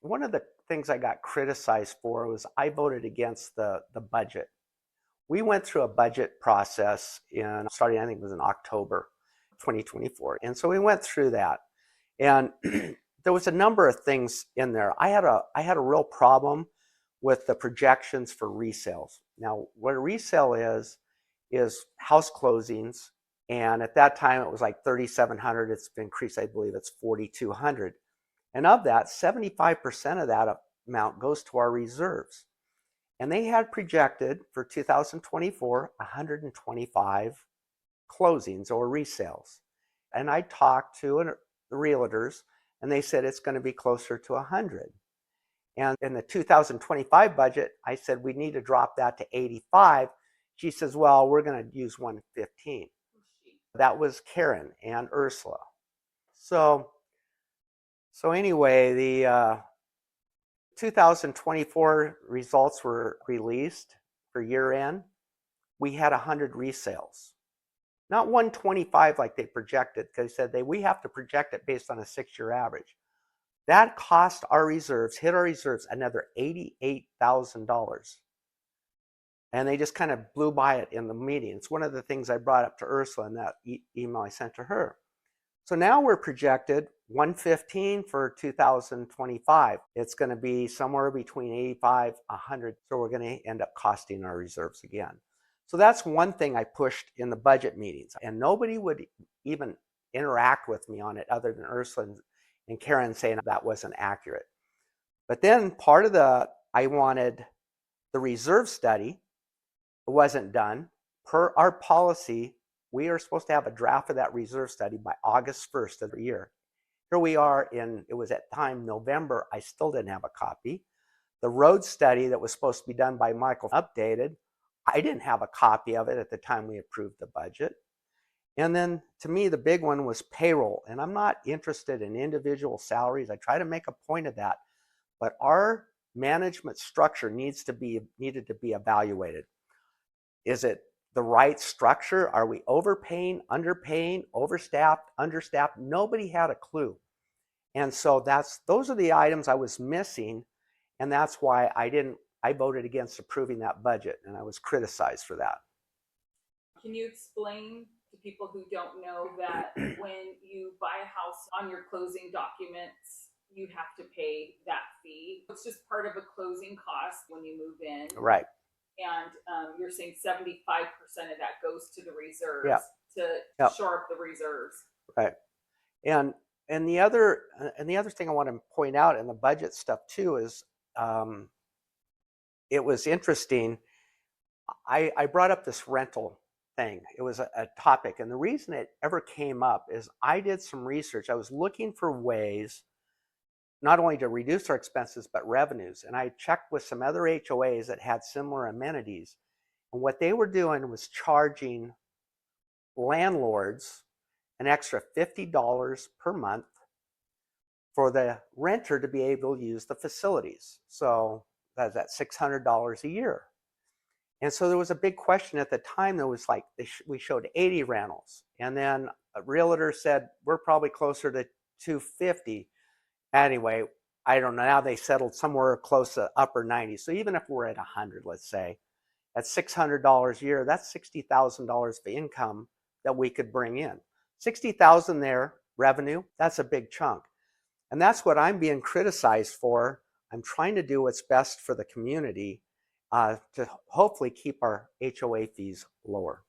one of the things I got criticized for was I voted against the budget. We went through a budget process starting, I think it was in October 2024. And so we went through that. And there was a number of things in there. I had a real problem with the projections for resales. Now, what a resale is house closings. And at that time, it was like 3,700. It's been increased, I believe it's 4,200. And of that, 75% of that amount goes to our reserves. And they had projected for 2024 125 closings or resales. And I talked to the realtors, and they said it's going to be closer to 100. And in the 2025 budget, I said we need to drop that to 85. She says, well, we're going to use 115. That was Karen and Ursula. So anyway, the 2024 results were released for year end. We had 100 resales. Not 125 like they projected, because they said we have to project it based on a 6-year average. That cost our reserves, hit our reserves, another $88,000. And they just kind of blew by it in the meeting. It's one of the things I brought up to Ursula in that email I sent to her. So now we're projected 115 for 2025. It's going to be somewhere between 85, 100. So we're going to end up costing our reserves again. So that's one thing I pushed in the budget meetings. And nobody would even interact with me on it other than Ursula and Karen saying that wasn't accurate. But then I wanted the reserve study. It wasn't done. Per our policy, we are supposed to have a draft of that reserve study by August 1st of the year. Here we are it was at time November, I still didn't have a copy. The road study that was supposed to be done by Michael updated. I didn't have a copy of it at the time we approved the budget. And then to me, the big one was payroll. And I'm not interested in individual salaries. I try to make a point of that. But our management structure needed to be evaluated. Is it the right structure? Are we overpaying, underpaying, overstaffed, understaffed? Nobody had a clue. And so those are the items I was missing. And that's why I voted against approving that budget, and I was criticized for that. Can you explain to people who don't know that when you buy a house, on your closing documents, you have to pay that fee? It's just part of a closing cost when you move in. Right. And you're saying 75% of that goes to the reserves. Yep. to shore up the reserves. Right. And the other thing I want to point out in the budget stuff too is it was interesting. I brought up this rental thing. It was a topic, and the reason it ever came up is I did some research. I was looking for ways not only to reduce our expenses but revenues, and I checked with some other HOAs that had similar amenities, and what they were doing was charging landlords an extra $50 per month for the renter to be able to use the facilities. So that's $600 a year. And so there was a big question at the time. There was we showed 80 rentals, and then a realtor said we're probably closer to 250. Anyway, I don't know. Now they settled somewhere close to upper 90. So even if we're at 100, let's say, at $600 a year, that's $60,000 of income that we could bring in. 60,000 there, revenue, that's a big chunk. And that's what I'm being criticized for. I'm trying to do what's best for the community to hopefully keep our HOA fees lower.